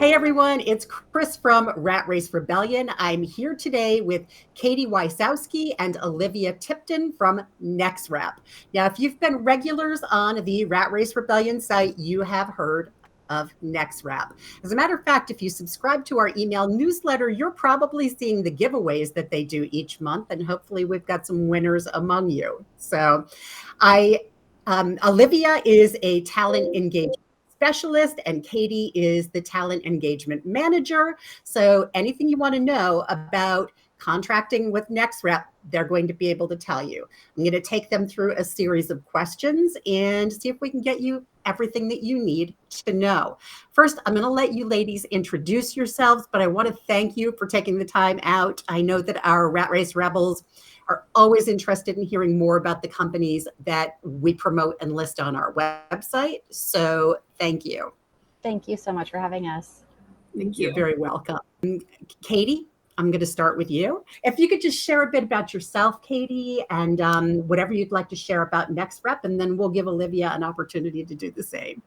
Hey everyone, it's Chris from Rat Race Rebellion. I'm here today with Katie Wysowski and Olivia Tipton from NexRep. Now, if you've been regulars on the Rat Race Rebellion site, you have heard of NexRep. As a matter of fact, if you subscribe to our email newsletter, you're probably seeing the giveaways that they do each month, and hopefully we've got some winners among you. So Olivia is a talent engagement specialist and Katie is the talent engagement manager. So anything you want to know about contracting with NexRep, they're going to be able to tell you. I'm going to take them through a series of questions and see if we can get you everything that you need to know. First, I'm going to let you ladies introduce yourselves, but I want to thank you for taking the time out. I know that our Rat Race Rebels are always interested in hearing more about the companies that we promote and list on our website. So thank you. Thank you so much for having us. Thank you. You're very welcome. Katie, I'm going to start with you. If you could just share a bit about yourself, Katie, and whatever you'd like to share about NexRep, and then we'll give Olivia an opportunity to do the same.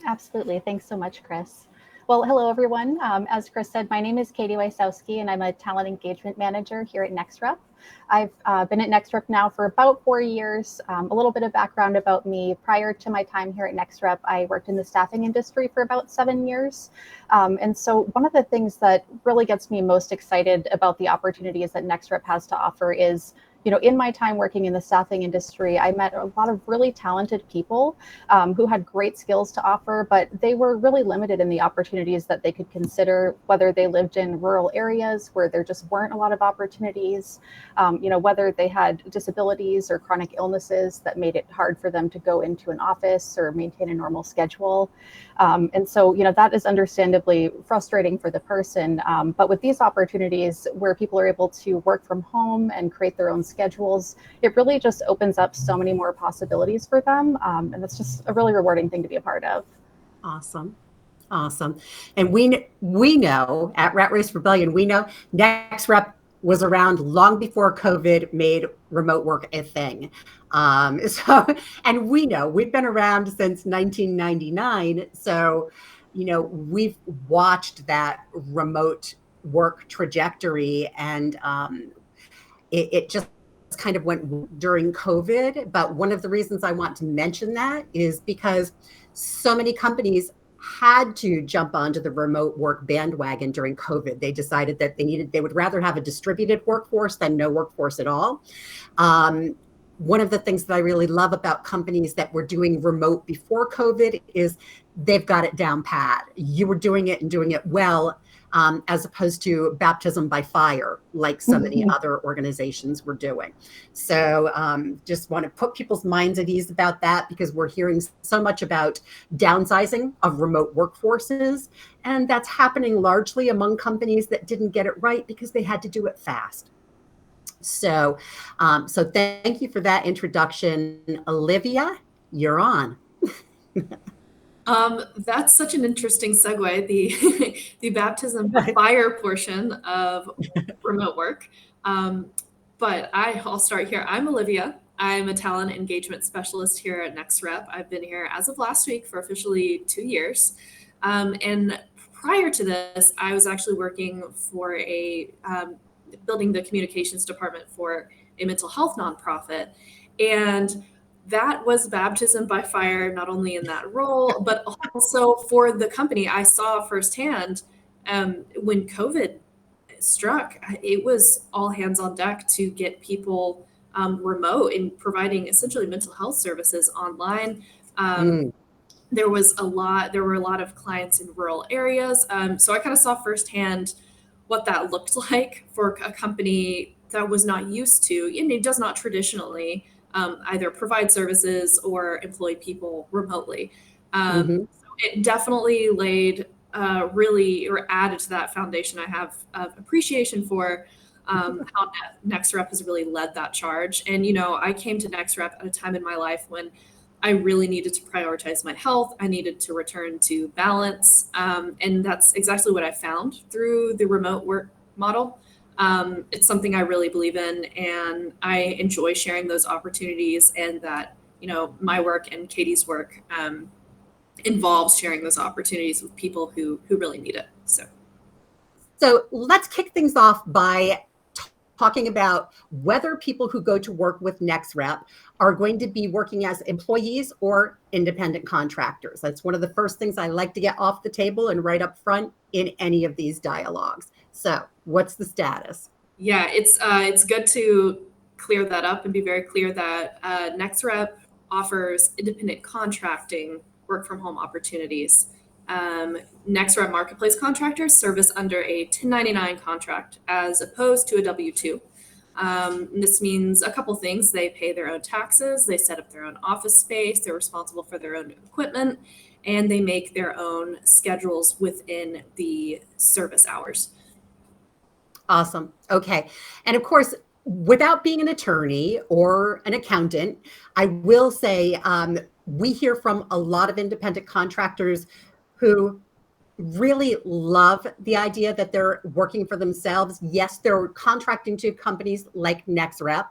Absolutely. Thanks so much, Chris. Well, hello, everyone. As Chris said, my name is Katie Wysowski, and I'm a talent engagement manager here at NexRep. I've been at NexRep now for about 4 years. A little bit of background about me. Prior to my time here at NexRep, I worked in the staffing industry for about 7 years. And so one of the things that really gets me most excited about the opportunities that NexRep has to offer is, in my time working in the staffing industry, I met a lot of really talented people who had great skills to offer, but they were really limited in the opportunities that they could consider, whether they lived in rural areas where there just weren't a lot of opportunities, whether they had disabilities or chronic illnesses that made it hard for them to go into an office or maintain a normal schedule. And so, that is understandably frustrating for the person. But with these opportunities where people are able to work from home and create their own schedules, it really just opens up so many more possibilities for them. And that's just a really rewarding thing to be a part of. Awesome. And we know at Rat Race Rebellion, we know NexRep was around long before COVID made remote work a thing. And we know we've been around since 1999. So, we've watched that remote work trajectory, and it just kind of went during COVID. But one of the reasons I want to mention that is because so many companies had to jump onto the remote work bandwagon during COVID. They decided that they would rather have a distributed workforce than no workforce at all. One of the things that I really love about companies that were doing remote before COVID is they've got it down pat. You were doing it and doing it well, as opposed to baptism by fire, like so many other organizations were doing. So just want to put people's minds at ease about that, because we're hearing so much about downsizing of remote workforces. And that's happening largely among companies that didn't get it right because they had to do it fast. So thank you for that introduction. Olivia, you're on. That's such an interesting segue, the baptism by fire portion of remote work. But I'll start here. I'm Olivia. I'm a talent engagement specialist here at NexRep. I've been here as of last week for officially 2 years. And prior to this, I was actually working for building the communications department for a mental health nonprofit. And that was baptism by fire, not only in that role, but also for the company. I saw firsthand when COVID struck, it was all hands on deck to get people remote and providing essentially mental health services online. There were a lot of clients in rural areas. So I kind of saw firsthand what that looked like for a company that was not used to, and it does not traditionally either provide services or employ people remotely. So it definitely added to that foundation I have of appreciation for how NexRep has really led that charge. And, I came to NexRep at a time in my life when I really needed to prioritize my health. I needed to return to balance. And that's exactly what I found through the remote work model. It's something I really believe in, and I enjoy sharing those opportunities, and that, my work and Katie's work involves sharing those opportunities with people who really need it. So let's kick things off by talking about whether people who go to work with NexRep are going to be working as employees or independent contractors. That's one of the first things I like to get off the table and right up front in any of these dialogues. So what's the status? Yeah, it's good to clear that up and be very clear that NexRep offers independent contracting work from home opportunities. NexRep Marketplace contractors service under a 1099 contract as opposed to a W-2. This means a couple things. They pay their own taxes, they set up their own office space, they're responsible for their own equipment, and they make their own schedules within the service hours. Awesome. Okay. And of course, without being an attorney or an accountant, I will say we hear from a lot of independent contractors who really love the idea that they're working for themselves. Yes, they're contracting to companies like NexRep,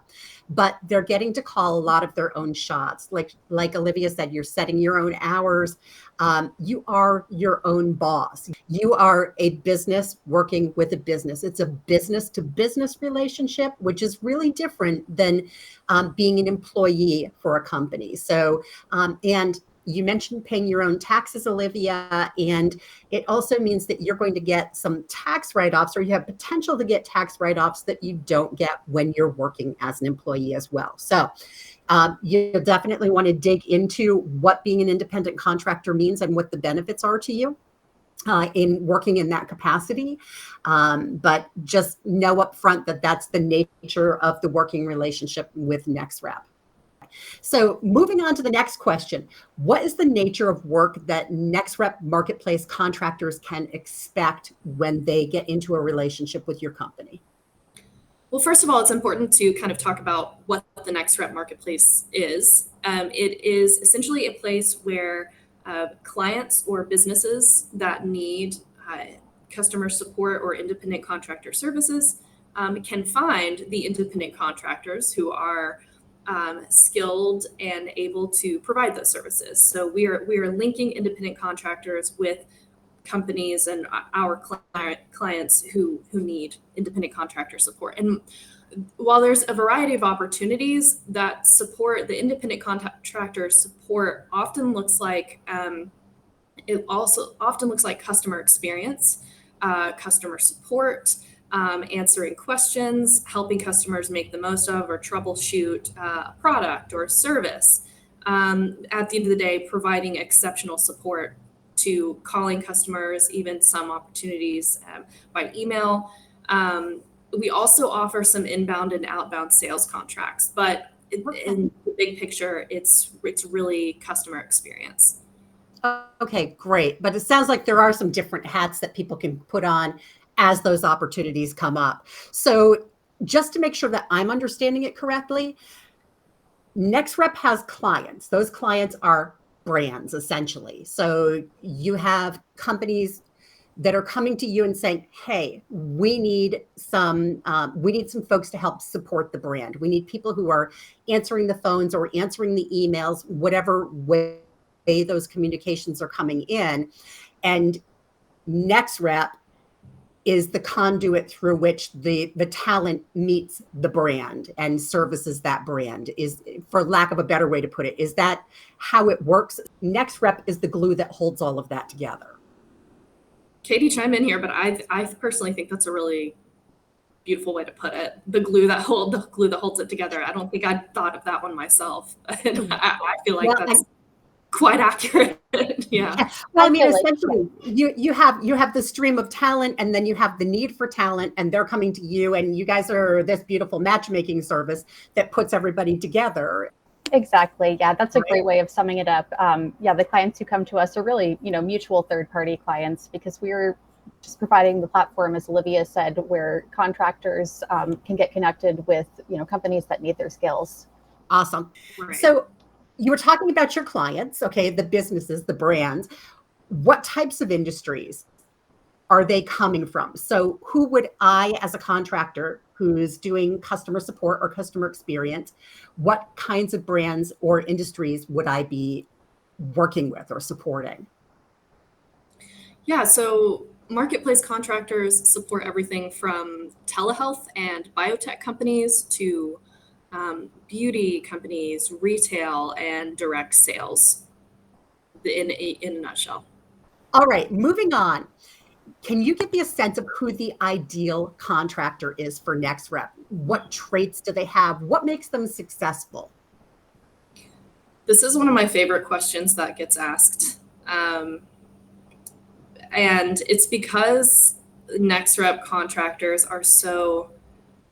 but they're getting to call a lot of their own shots. Like Olivia said, you're setting your own hours. You are your own boss. You are a business working with a business. It's a business to business relationship, which is really different than being an employee for a company. So, and you mentioned paying your own taxes, Olivia, and it also means that you're going to get some tax write-offs, or you have potential to get tax write-offs that you don't get when you're working as an employee as well. So you definitely want to dig into what being an independent contractor means and what the benefits are to you in working in that capacity. But just know up front that that's the nature of the working relationship with NexRep. So moving on to the next question, what is the nature of work that NexRep Marketplace contractors can expect when they get into a relationship with your company? Well, first of all, it's important to kind of talk about what the NexRep Marketplace is. It is essentially a place where clients or businesses that need customer support or independent contractor services can find the independent contractors who are skilled and able to provide those services. So we are linking independent contractors with companies and our clients who need independent contractor support. And while there's a variety of opportunities that support, the independent contractor support often looks like it also often looks like customer experience, customer support, answering questions, helping customers make the most of or troubleshoot a product or service. At the end of the day, providing exceptional support to calling customers, even some opportunities by email. We also offer some inbound and outbound sales contracts, but in the big picture, it's really customer experience. Okay, great. But it sounds like there are some different hats that people can put on as those opportunities come up. So just to make sure that I'm understanding it correctly, NexRep has clients. Those clients are brands, essentially. So you have companies that are coming to you and saying, "Hey, we need some folks to help support the brand. We need people who are answering the phones or answering the emails, whatever way those communications are coming in." And NexRep is the conduit through which the talent meets the brand and services that brand, is, for lack of a better way to put it. Is that how it works? NexRep is the glue that holds all of that together. Katie, chime in here, but I personally think that's a really beautiful way to put it. The glue that holds it together. I don't think I'd thought of that one myself. And I feel like that's quite accurate. Yeah. Well, I mean, essentially, you have the stream of talent, and then you have the need for talent, and they're coming to you, and you guys are this beautiful matchmaking service that puts everybody together. Exactly. Yeah, that's a great way of summing it up. Yeah, the clients who come to us are really, mutual third-party clients, because we're just providing the platform, as Olivia said, where contractors can get connected with, companies that need their skills. Awesome. Right. So you were talking about your clients, okay, the businesses, the brands. What types of industries are they coming from? So who would I, as a contractor who's doing customer support or customer experience, what kinds of brands or industries would I be working with or supporting? Yeah, so marketplace contractors support everything from telehealth and biotech companies to beauty companies, retail, and direct sales in a nutshell. All right, moving on. Can you give me a sense of who the ideal contractor is for NexRep? What traits do they have? What makes them successful? This is one of my favorite questions that gets asked. And it's because NexRep contractors are so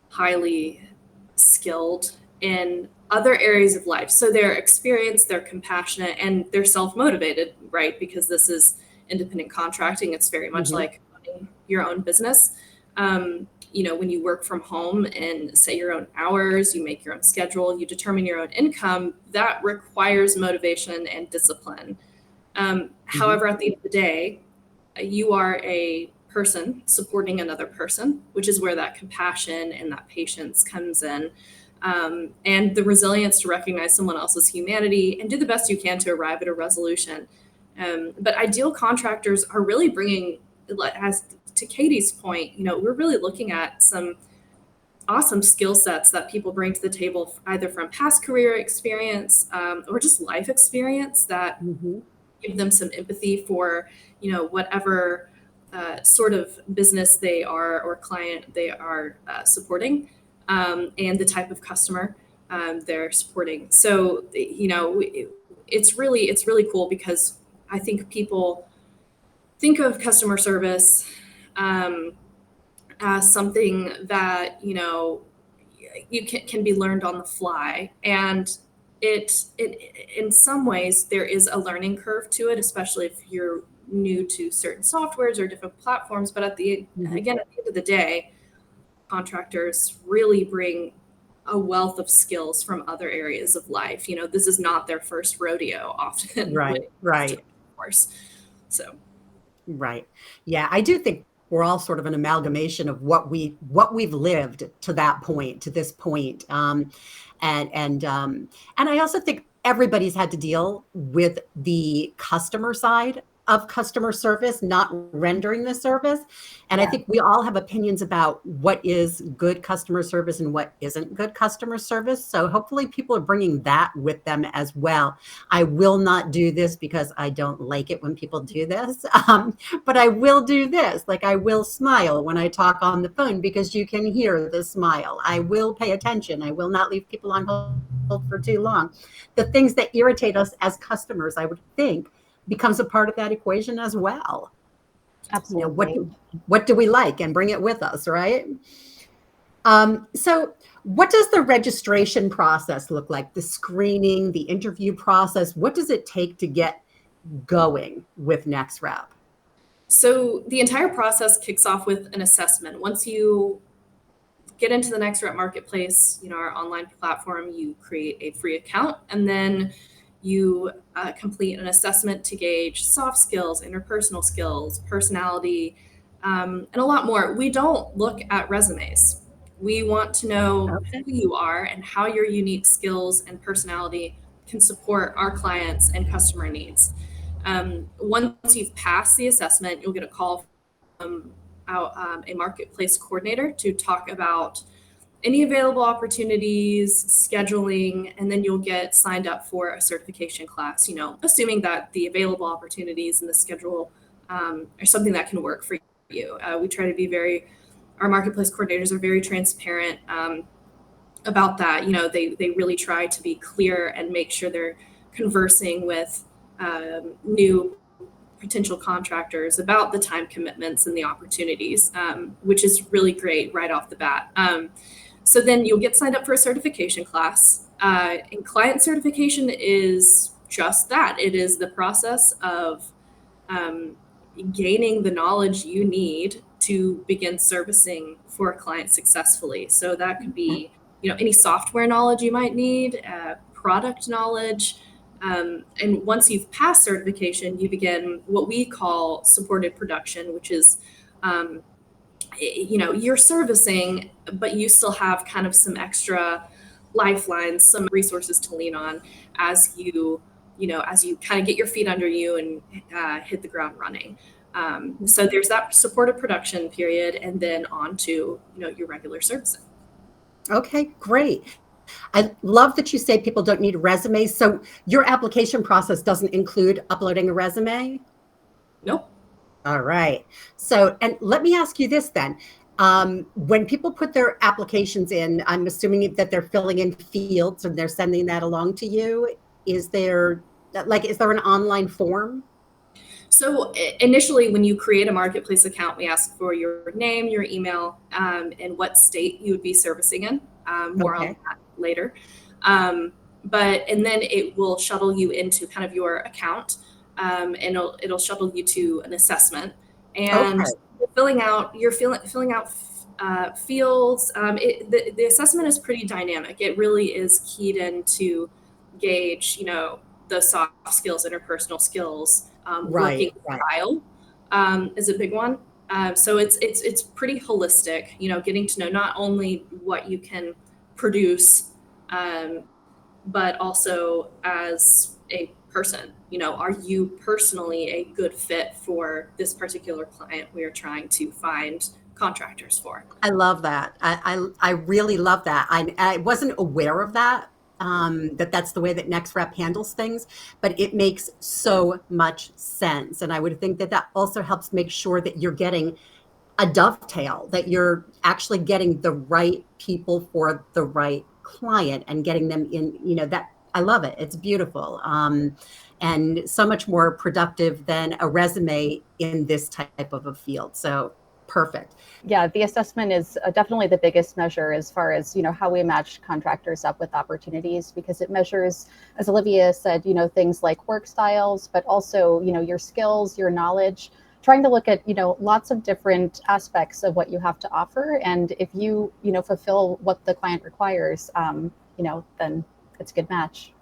highly skilled in other areas of life. So they're experienced, they're compassionate, and they're self-motivated, right? Because this is independent contracting. It's very much like owning your own business. When you work from home and set your own hours, you make your own schedule, you determine your own income, that requires motivation and discipline. However, at the end of the day, you are a person supporting another person, which is where that compassion and that patience comes in. And the resilience to recognize someone else's humanity and do the best you can to arrive at a resolution. But ideal contractors are really bringing, as to Katie's point, we're really looking at some awesome skill sets that people bring to the table, either from past career experience or just life experience that give them some empathy for, whatever sort of business they are or client they are supporting, and the type of customer they're supporting. So, it's really cool because I think people think of customer service as something that, you can be learned on the fly. And it in some ways there is a learning curve to it, especially if you're new to certain softwares or different platforms. But at the end of the day, contractors really bring a wealth of skills from other areas of life. This is not their first rodeo often. Right. Of course. So. Right. Yeah, I do think we're all sort of an amalgamation of what we've lived to that point, to this point. And I also think everybody's had to deal with the customer side of customer service, not rendering the service. And I think we all have opinions about what is good customer service and what isn't good customer service. So hopefully people are bringing that with them as well. I will not do this because I don't like it when people do this, but I will do this. Like I will smile when I talk on the phone because you can hear the smile. I will pay attention. I will not leave people on hold for too long. The things that irritate us as customers, I would think, becomes a part of that equation as well. Absolutely. What do we like, and bring it with us, right? So what does the registration process look like? The screening, the interview process, what does it take to get going with NexRep? So the entire process kicks off with an assessment. Once you get into the NexRep marketplace, our online platform, you create a free account, and then you complete an assessment to gauge soft skills, interpersonal skills, personality, and a lot more. We don't look at resumes. We want to know who you are and how your unique skills and personality can support our clients and customer needs. Once you've passed the assessment, you'll get a call from a marketplace coordinator to talk about any available opportunities, scheduling, and then you'll get signed up for a certification class, assuming that the available opportunities and the schedule are something that can work for you. We try to be our marketplace coordinators are very transparent about that. They really try to be clear and make sure they're conversing with new potential contractors about the time commitments and the opportunities, which is really great right off the bat. So then you'll get signed up for a certification class. And client certification is just that. It is the process of gaining the knowledge you need to begin servicing for a client successfully. So that could be, any software knowledge you might need, product knowledge. And once you've passed certification, you begin what we call supported production, which is you're servicing, but you still have kind of some extra lifelines, some resources to lean on as you as you kind of get your feet under you and hit the ground running. So there's that supportive production period, and then on to your regular servicing. Okay, great. I love that you say people don't need resumes. So your application process doesn't include uploading a resume? Nope. All right. So, and let me ask you this then. When people put their applications in, I'm assuming that they're filling in fields and they're sending that along to you. Is there is there an online form? So initially, when you create a marketplace account, we ask for your name, your email, and what state you would be servicing in. More on Okay. that later. And then it will shuttle you into kind of your account, and it'll shuttle you to an assessment, and Okay. you're filling out fields. The assessment is pretty dynamic. It really is keyed in to gauge, the soft skills, interpersonal skills, working Right. Right. style is a big one. So it's pretty holistic, getting to know not only what you can produce, but also as a person. Are you personally a good fit for this particular client we are trying to find contractors for? I love that. I really love that. I wasn't aware of that, that's the way that NexRep handles things, but it makes so much sense. And I would think that that also helps make sure that you're getting a dovetail, that you're actually getting the right people for the right client and getting them in, that I love it. It's beautiful. And so much more productive than a resume in this type of a field. So perfect. Yeah, the assessment is definitely the biggest measure as far as how we match contractors up with opportunities, because it measures, as Olivia said, things like work styles, but also your skills, your knowledge, trying to look at lots of different aspects of what you have to offer, and if you fulfill what the client requires, then it's a good match.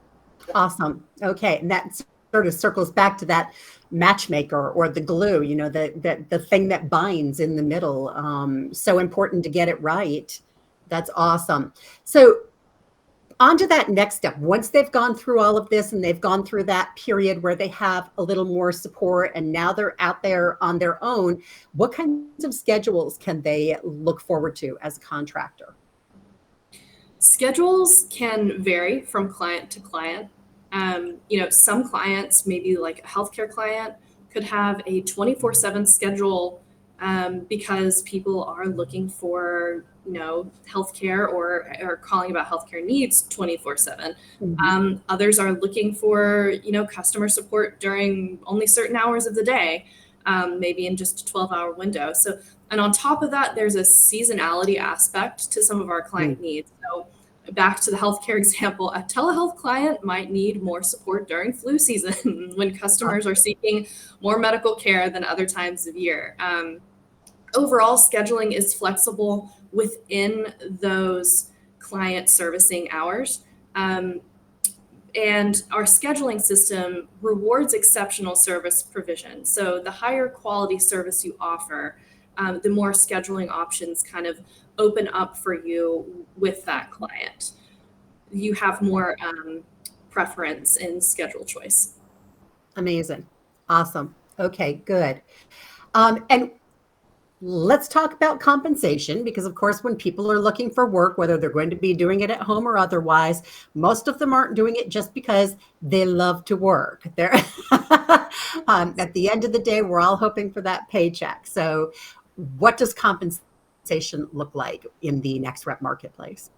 Awesome. Okay. And that sort of circles back to that matchmaker or the glue, the thing that binds in the middle. So important to get it right. That's awesome. So on to that next step. Once they've gone through all of this and they've gone through that period where they have a little more support and now they're out there on their own, what kinds of schedules can they look forward to as a contractor? Schedules can vary from client to client. Some clients, maybe like a healthcare client, could have a 24/7 schedule, because people are looking for, healthcare or calling about healthcare needs 24/7. Mhm. Others are looking for, customer support during only certain hours of the day, maybe in just a 12-hour window. So, and on top of that, there's a seasonality aspect to some of our client Mm. needs. So back to the healthcare example, a telehealth client might need more support during flu season when customers are seeking more medical care than other times of year. Overall, scheduling is flexible within those client servicing hours. And our scheduling system rewards exceptional service provision. So the higher quality service you offer, the more scheduling options kind of open up for you with that client. You have more preference in schedule choice. Amazing. Awesome. Okay, good. And let's talk about compensation, because of course, when people are looking for work, whether they're going to be doing it at home or otherwise, most of them aren't doing it just because they love to work. They're at the end of the day, we're all hoping for that paycheck. So what does compensation look like in the NexRep marketplace?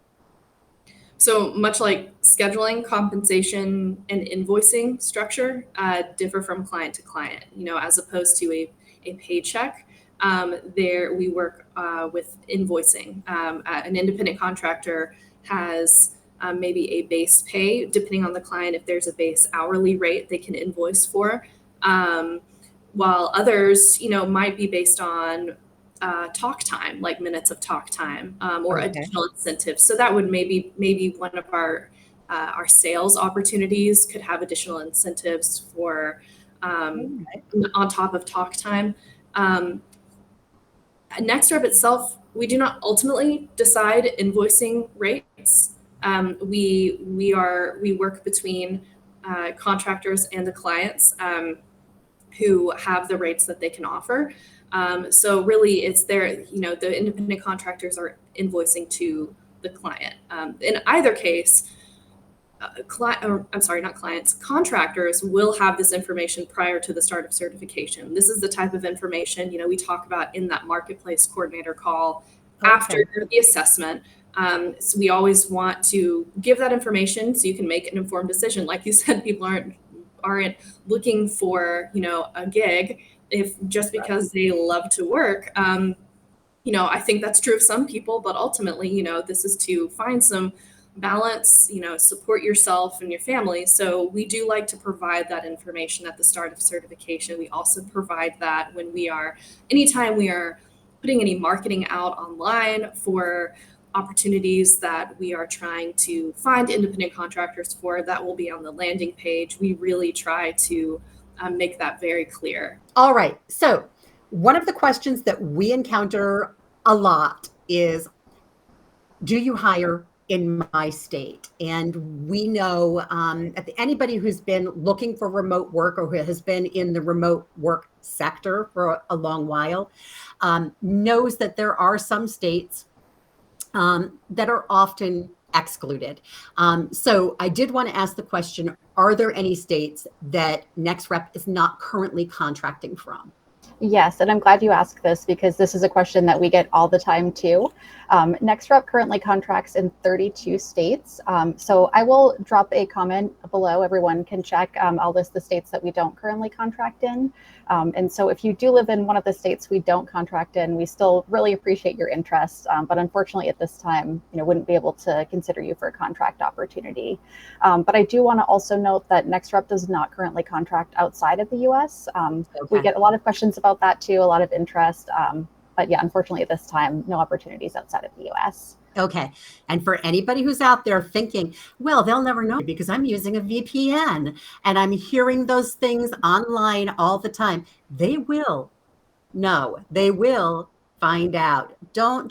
So much like scheduling, compensation and invoicing structure differ from client to client, as opposed to a paycheck. There we work with invoicing. An independent contractor has maybe a base pay, depending on the client. If there's a base hourly rate they can invoice for, while others, might be based on talk time, like minutes of talk time, or Okay. additional incentives. So that would maybe one of our sales opportunities could have additional incentives for All um, right. on top of talk time. Um, NexRep itself, we do not ultimately decide invoicing rates. We work between contractors and the clients who have the rates that they can offer. So really it's the independent contractors are invoicing to the client. In either case, contractors will have this information prior to the start of certification. This is the type of information, we talk about in that marketplace coordinator call after the assessment. So we always want to give that information so you can make an informed decision. Like you said, people aren't looking for, a gig if just because they love to work. I think that's true of some people, but ultimately, this is to find some balance, support yourself and your family. So we do like to provide that information at the start of certification. We also provide that anytime we are putting any marketing out online for opportunities that we are trying to find independent contractors for, that will be on the landing page. We really try to make that very clear. All right. So one of the questions that we encounter a lot is, do you hire in my state? And we know anybody who's been looking for remote work or who has been in the remote work sector for a long while knows that there are some states that are often excluded. So I did want to ask the question, are there any states that NexRep is not currently contracting from? Yes, and I'm glad you asked this because this is a question that we get all the time too. NexRep currently contracts in 32 states. So I will drop a comment below. Everyone can check. I'll list the states that we don't currently contract in. And so if you do live in one of the states we don't contract in, we still really appreciate your interest. But unfortunately at this time, wouldn't be able to consider you for a contract opportunity. But I do want to also note that NexRep does not currently contract outside of the US. We get a lot of questions about that too, a lot of interest. But yeah, unfortunately at this time, no opportunities outside of the US. Okay. And for anybody who's out there thinking, well, they'll never know because I'm using a VPN and I'm hearing those things online all the time. They will know. They will find out. Don't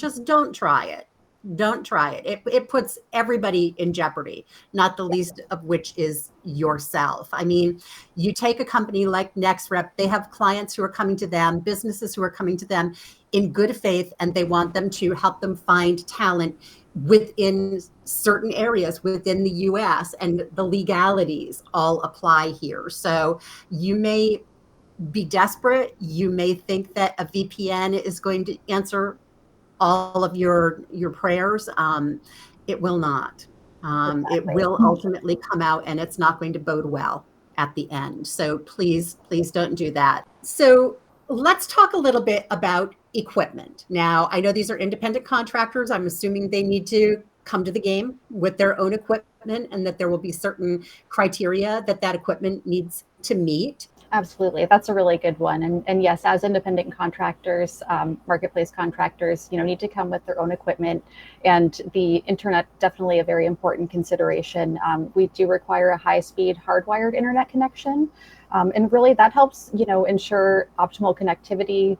try it. Don't try it. It puts everybody in jeopardy, not the least of which is yourself. I mean, you take a company like NexRep, they have clients who are coming to them, businesses who are coming to them in good faith, and they want them to help them find talent within certain areas within the US, and the legalities all apply here. So you may be desperate. You may think that a VPN is going to answer all of your prayers. It will not. It will ultimately come out and it's not going to bode well at the end. So please don't do that. So let's talk a little bit about equipment. Now, I know these are independent contractors. I'm assuming they need to come to the game with their own equipment and that there will be certain criteria that equipment needs to meet. Absolutely. That's a really good one. And yes, as independent contractors, marketplace contractors, need to come with their own equipment, and the internet definitely a very important consideration. We do require a high-speed hardwired internet connection. And really that helps, ensure optimal connectivity,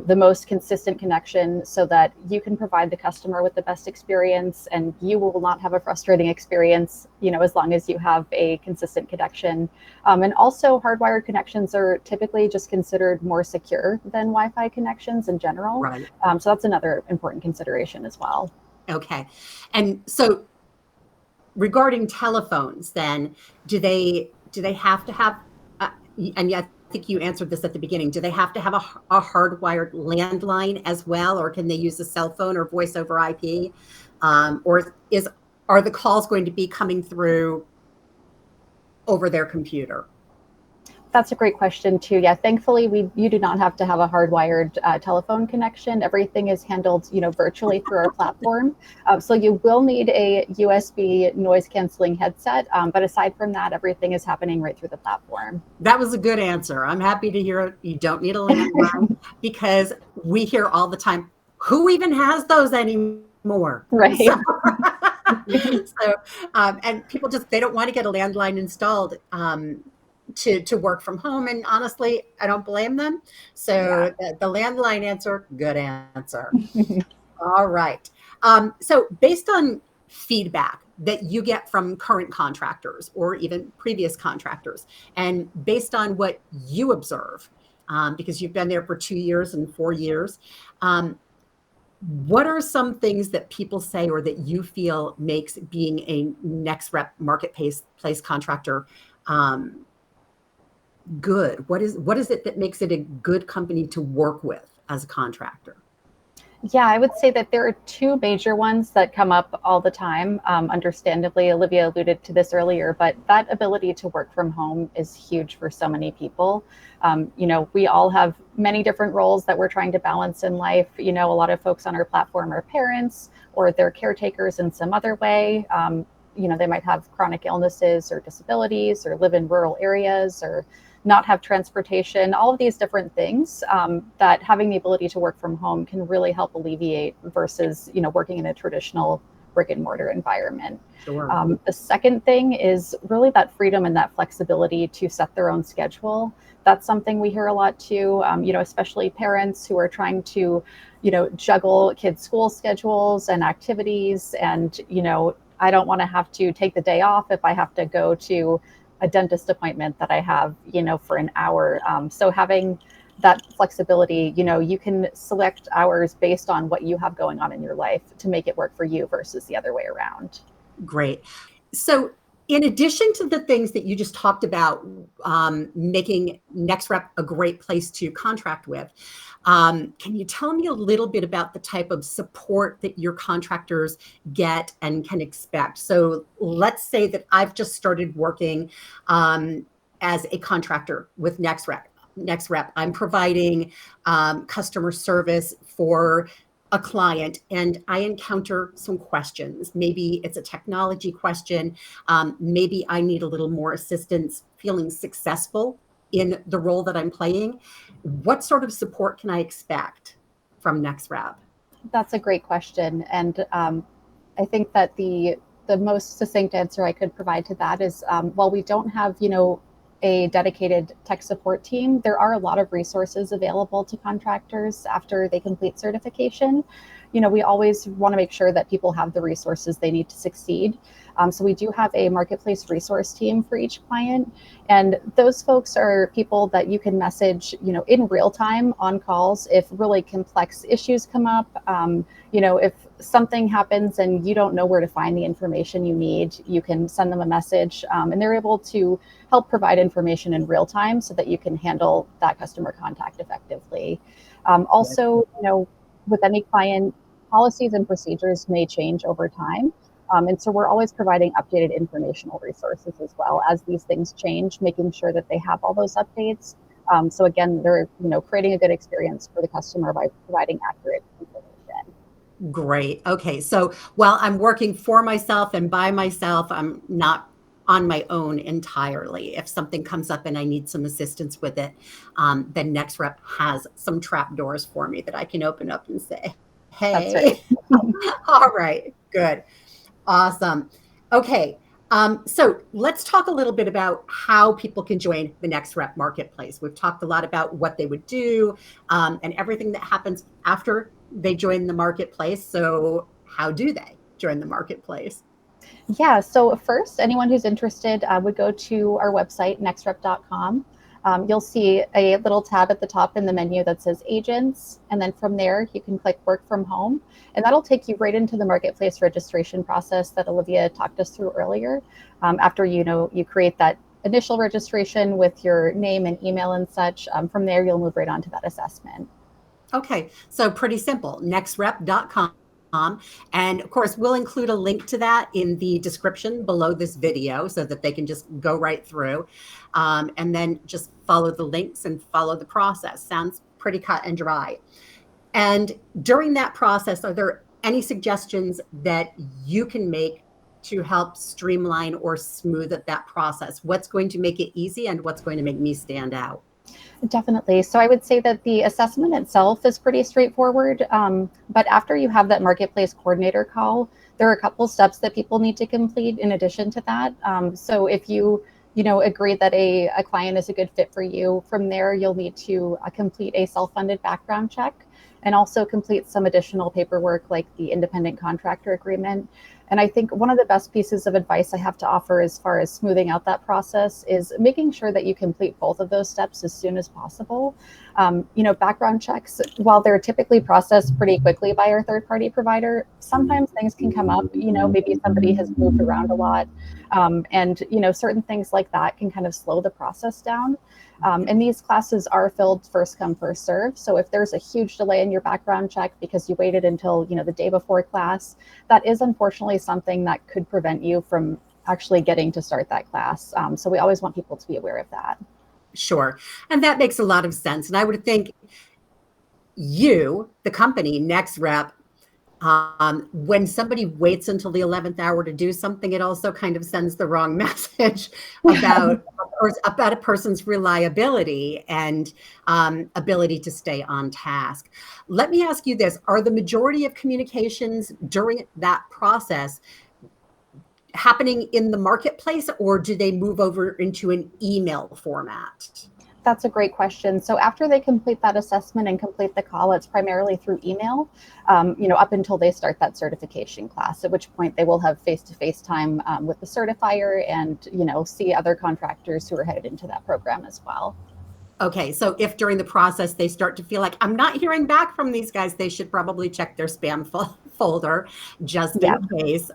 the most consistent connection so that you can provide the customer with the best experience and you will not have a frustrating experience, as long as you have a consistent connection. And also hardwired connections are typically just considered more secure than Wi-Fi connections in general. Right. So that's another important consideration as well. Okay. And so regarding telephones, then do they have to have, and yeah, I think you answered this at the beginning. Do they have to have a hardwired landline as well, or can they use a cell phone or voice over IP? Or are the calls going to be coming through over their computer? That's a great question too. Yeah, thankfully you do not have to have a hardwired telephone connection. Everything is handled, virtually through our platform. So you will need a USB noise canceling headset, but aside from that, everything is happening right through the platform. That was a good answer. I'm happy to hear it. You don't need a landline because we hear all the time, who even has those anymore? Right. So and people they don't want to get a landline installed to work from home. And honestly, I don't blame them. So yeah. The landline answer, good answer. All right. So based on feedback that you get from current contractors or even previous contractors. And based on what you observe, because you've been there for 2 years and 4 years, what are some things that people say or that you feel makes being a NexRep marketplace contractor good? What is it that makes it a good company to work with as a contractor? Yeah, I would say that there are two major ones that come up all the time. Understandably, Olivia alluded to this earlier, but that ability to work from home is huge for so many people. We all have many different roles that we're trying to balance in life. A lot of folks on our platform are parents or they're caretakers in some other way. They might have chronic illnesses or disabilities or live in rural areas or not have transportation, all of these different things that having the ability to work from home can really help alleviate versus, working in a traditional brick and mortar environment. Sure. The second thing is really that freedom and that flexibility to set their own schedule. That's something we hear a lot too, especially parents who are trying to, juggle kids' school schedules and activities. And, I don't want to have to take the day off if I have to go to a dentist appointment that I have, for an hour. So having that flexibility, you can select hours based on what you have going on in your life to make it work for you versus the other way around. Great. So in addition to the things that you just talked about, making NexRep a great place to contract with, can you tell me a little bit about the type of support that your contractors get and can expect? So let's say that I've just started working as a contractor with NexRep. I'm providing customer service for a client and I encounter some questions. Maybe it's a technology question. Maybe I need a little more assistance feeling successful in the role that I'm playing. What sort of support can I expect from NexRep? That's a great question. And I think that the most succinct answer I could provide to that is while we don't have, a dedicated tech support team, there are a lot of resources available to contractors after they complete certification. We always want to make sure that people have the resources they need to succeed. So we do have a marketplace resource team for each client. And those folks are people that you can message, in real time on calls if really complex issues come up. If something happens and you don't know where to find the information you need, you can send them a message and they're able to help provide information in real time so that you can handle that customer contact effectively. Also, with any client, policies and procedures may change over time. And so we're always providing updated informational resources as well as these things change, making sure that they have all those updates. So again, they're creating a good experience for the customer by providing accurate information. Great. Okay. So while I'm working for myself and by myself, I'm not on my own entirely. If something comes up and I need some assistance with it, then NexRep has some trap doors for me that I can open up and say, hey, That's right. all right, good. Awesome. Okay. So let's talk a little bit about how people can join the NexRep marketplace. We've talked a lot about what they would do and everything that happens after they join the marketplace. So how do they join the marketplace? Yeah, so first, anyone who's interested would go to our website, nexrep.com. You'll see a little tab at the top in the menu that says agents. And then from there, you can click work from home. And that'll take you right into the marketplace registration process that Olivia talked us through earlier. After you create that initial registration with your name and email and such, from there, you'll move right on to that assessment. Okay, so pretty simple, nexrep.com. And of course, we'll include a link to that in the description below this video so that they can just go right through and then just follow the links and follow the process. Sounds pretty cut and dry. And during that process, are there any suggestions that you can make to help streamline or smooth that process? What's going to make it easy and what's going to make me stand out? Definitely. So I would say that the assessment itself is pretty straightforward. But after you have that marketplace coordinator call, there are a couple steps that people need to complete in addition to that. So if you agree that a client is a good fit for you, from there you'll need to complete a self-funded background check. and also complete some additional paperwork like the independent contractor agreement. And I think one of the best pieces of advice I have to offer as far as smoothing out that process is making sure that you complete both of those steps as soon as possible. Background checks, while they're typically processed pretty quickly by our third-party provider, sometimes things can come up. Maybe somebody has moved around a lot, and certain things like that can kind of slow the process down. And these classes are filled first come, first serve. So if there's a huge delay in your background check because you waited until the day before class, that is unfortunately something that could prevent you from actually getting to start that class. So we always want people to be aware of that. Sure. And that makes a lot of sense. And I would think you, the company, NexRep, when somebody waits until the 11th hour to do something, it also kind of sends the wrong message about a person's reliability and ability to stay on task. Let me ask you this. Are the majority of communications during that process happening in the marketplace, or do they move over into an email format? That's a great question. So after they complete that assessment and complete the call, it's primarily through email, up until they start that certification class, at which point they will have face-to-face time with the certifier and, see other contractors who are headed into that program as well. Okay, so if during the process they start to feel like I'm not hearing back from these guys, they should probably check their spam folder just in case,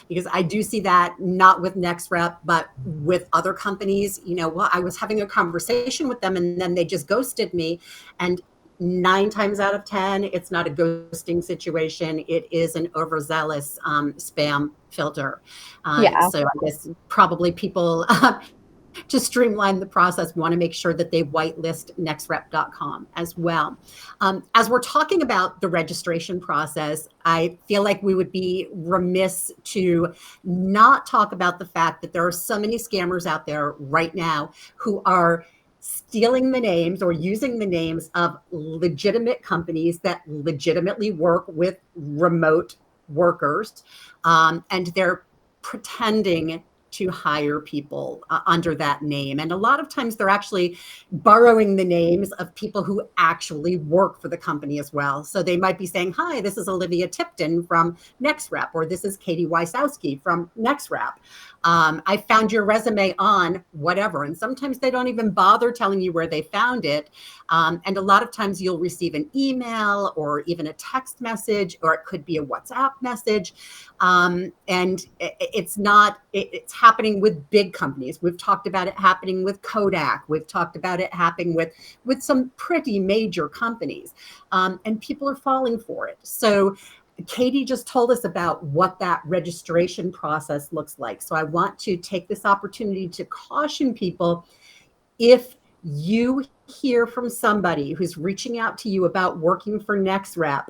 because I do see that not with NexRep, but with other companies. I was having a conversation with them and then they just ghosted me, and 9 times out of 10, it's not a ghosting situation. It is an overzealous spam filter. So I guess probably people to streamline the process, want to make sure that they whitelist nexrep.com as well. As we're talking about the registration process, I feel like we would be remiss to not talk about the fact that there are so many scammers out there right now who are stealing the names or using the names of legitimate companies that legitimately work with remote workers, and they're pretending to hire people under that name. And a lot of times they're actually borrowing the names of people who actually work for the company as well. So they might be saying, hi, this is Olivia Tipton from NexRep, or this is Katie Wysowski from NexRep. I found your resume on whatever. And sometimes they don't even bother telling you where they found it. And a lot of times you'll receive an email or even a text message, or it could be a WhatsApp message. And it's happening with big companies. We've talked about it happening with Kodak. We've talked about it happening with some pretty major companies, and people are falling for it. So Katie just told us about what that registration process looks like. So I want to take this opportunity to caution people, if you hear from somebody who's reaching out to you about working for NexRep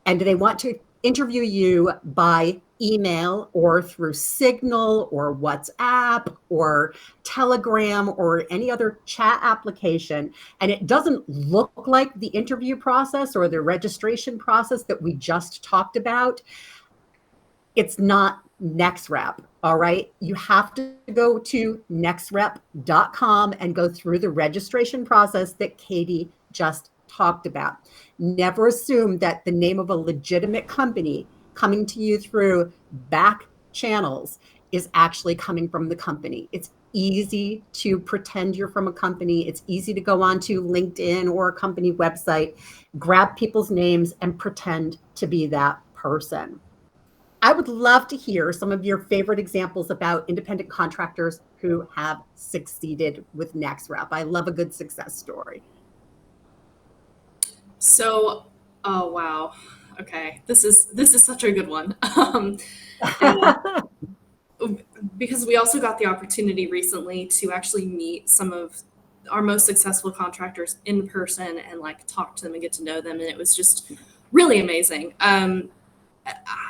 and they want to interview you by email or through Signal or WhatsApp or Telegram or any other chat application, and it doesn't look like the interview process or the registration process that we just talked about, it's not NexRep. All right. You have to go to nexrep.com and go through the registration process that Katie just talked about. Never assume that the name of a legitimate company coming to you through back channels is actually coming from the company. It's easy to pretend you're from a company. It's easy to go onto LinkedIn or a company website, grab people's names and pretend to be that person. I would love to hear some of your favorite examples about independent contractors who have succeeded with NexRep. I love a good success story. So, oh wow, okay, this is such a good one. Because we also got the opportunity recently to actually meet some of our most successful contractors in person and talk to them and get to know them, and it was just really amazing.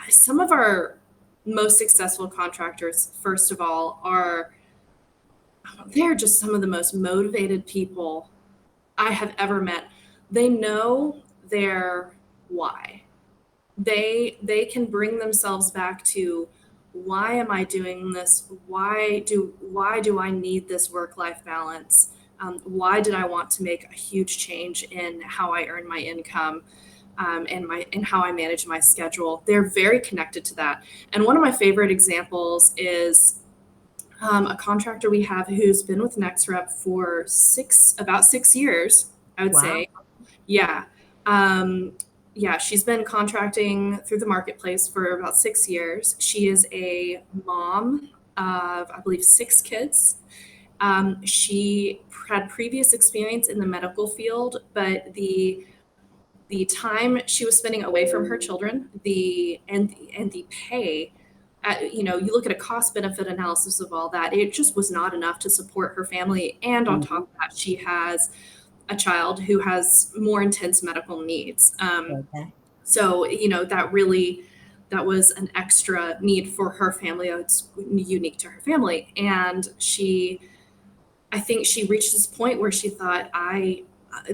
Some of our most successful contractors, first of all, they're just some of the most motivated people I have ever met. They know their why. They can bring themselves back to, why am I doing this? Why do I need this work-life balance? Why did I want to make a huge change in how I earn my income? And how I manage my schedule. They're very connected to that. And one of my favorite examples is a contractor we have who's been with NexRep for about 6 years, I would say. Yeah. Yeah, she's been contracting through the marketplace for about 6 years. She is a mom of, I believe, 6 kids. She had previous experience in the medical field, but the time she was spending away from her children, and the pay, you look at a cost benefit analysis of all that, it just was not enough to support her family. And on top of that, she has a child who has more intense medical needs. So, that was an extra need for her family. It's unique to her family. And I think she reached this point where she thought,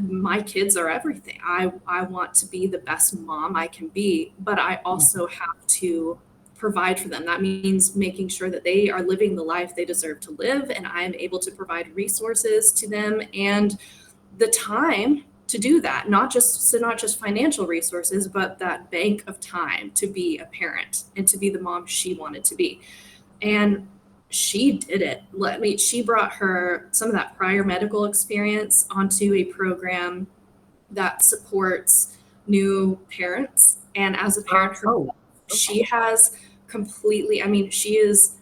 my kids are everything. I want to be the best mom I can be, but I also have to provide for them. That means making sure that they are living the life they deserve to live, and I am able to provide resources to them and the time to do that. Not just financial resources, but that bank of time to be a parent and to be the mom she wanted to be. And she did it. She brought some of that prior medical experience onto a program that supports new parents. And as a parent, she has she is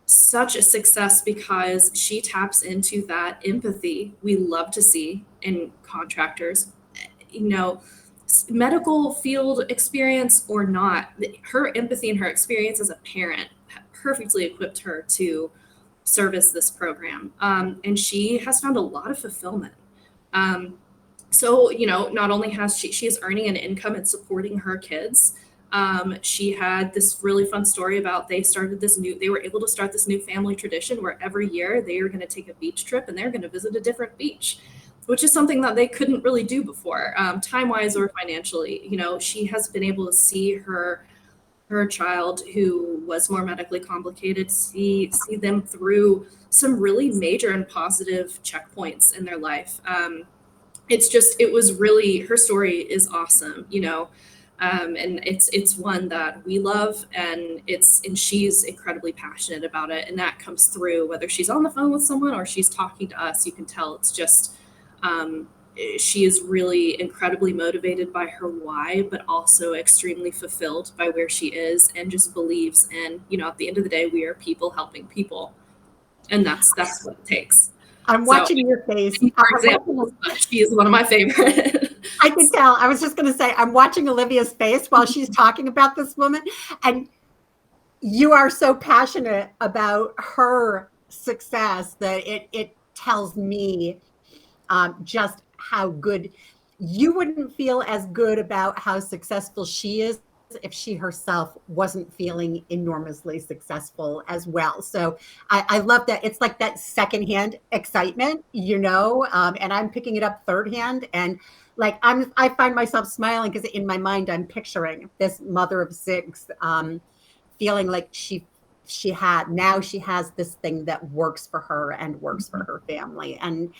such a success because she taps into that empathy we love to see in contractors. Medical field experience or not, her empathy and her experience as a parent perfectly equipped her to service this program. And she has found a lot of fulfillment. So, not only has she is earning an income and supporting her kids. She had this really fun story about they were able to start this new family tradition where every year they are going to take a beach trip and they're going to visit a different beach, which is something that they couldn't really do before, time-wise or financially. She has been able to see her child who was more medically complicated, see them through some really major and positive checkpoints in their life. Her story is awesome, and it's one that we love, and she's incredibly passionate about it. And that comes through whether she's on the phone with someone or she's talking to us. You can tell it's just, she is really incredibly motivated by her why, but also extremely fulfilled by where she is, and just believes in, at the end of the day, we are people helping people. And that's what it takes. I'm watching your face. For example, she is one of my favorite. I can tell. I was just going to say, I'm watching Olivia's face while she's talking about this woman. And you are so passionate about her success that it tells me just how good. You wouldn't feel as good about how successful she is if she herself wasn't feeling enormously successful as well. So I love that. It's like that secondhand excitement, and I'm picking it up third hand. And like, I find myself smiling because in my mind, I'm picturing this mother of 6 feeling like she has this thing that works for her and works for her family. And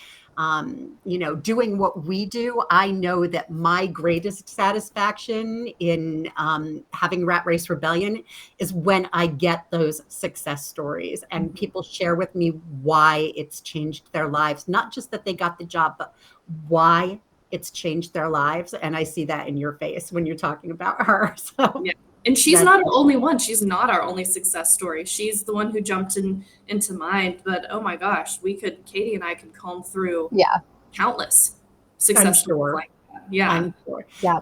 doing what we do, I know that my greatest satisfaction in having Rat Race Rebellion is when I get those success stories and people share with me why it's changed their lives. Not just that they got the job, but why it's changed their lives. And I see that in your face when you're talking about her. So yeah. And she's not our only one. She's not our only success story. She's the one who jumped into mind. But oh my gosh, Katie and I could comb through countless success stories like that. Yeah. I'm sure. Yeah.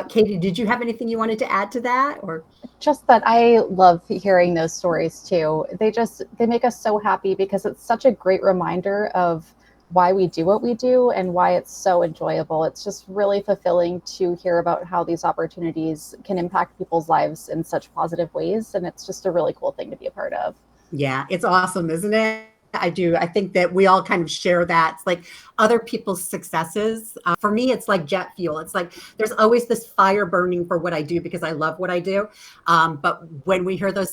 Katie, did you have anything you wanted to add to that? Or just that I love hearing those stories too. They make us so happy because it's such a great reminder of why we do what we do and why it's so enjoyable. It's just really fulfilling to hear about how these opportunities can impact people's lives in such positive ways. And it's just a really cool thing to be a part of. Yeah, it's awesome, isn't it? I do. I think that we all kind of share that. It's like other people's successes. For me, it's like jet fuel. It's like there's always this fire burning for what I do because I love what I do. But when we hear those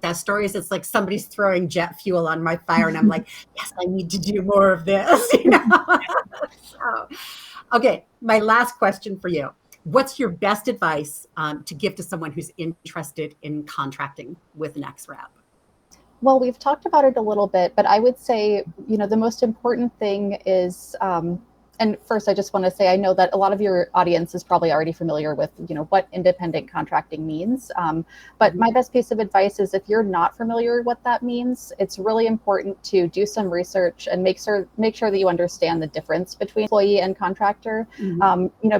success stories. It's like somebody's throwing jet fuel on my fire, and I'm like, yes, I need to do more of this. So, okay, my last question for you. What's your best advice to give to someone who's interested in contracting with NexRep? Well, we've talked about it a little bit, but I would say, the most important thing is, and first I just want to say, I know that a lot of your audience is probably already familiar with, what independent contracting means. But my best piece of advice is, if you're not familiar what that means, it's really important to do some research and make sure that you understand the difference between employee and contractor.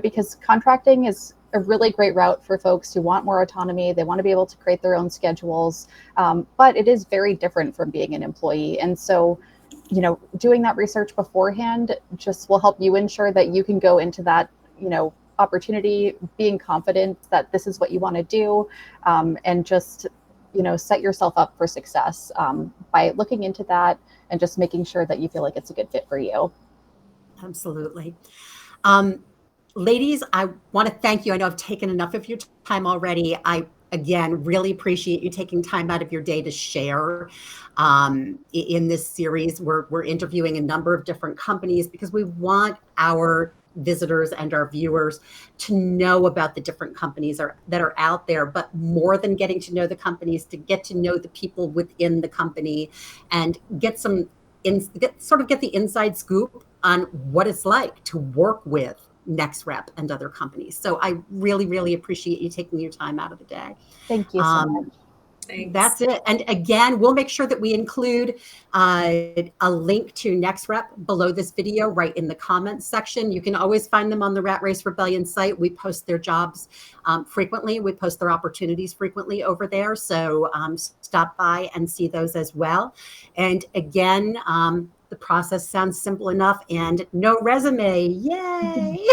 Because contracting is a really great route for folks who want more autonomy. They want to be able to create their own schedules, but it is very different from being an employee. And so, doing that research beforehand just will help you ensure that you can go into that, opportunity being confident that this is what you want to do, and just, set yourself up for success by looking into that and just making sure that you feel like it's a good fit for you. Absolutely. Ladies, I want to thank you. I know I've taken enough of your time already. I, again, really appreciate you taking time out of your day to share. In this series, we're interviewing a number of different companies because we want our visitors and our viewers to know about the different companies that are out there, but more than getting to know the companies, to get to know the people within the company and get the inside scoop on what it's like to work with NexRep and other companies. So I really, really appreciate you taking your time out of the day. Thank you so much. Thanks. That's it. And again, we'll make sure that we include a link to NexRep below this video, right in the comments section. You can always find them on the Rat Race Rebellion site. We post their jobs frequently. We post their opportunities frequently over there. So stop by and see those as well. And again, the process sounds simple enough, and no resume. Yay!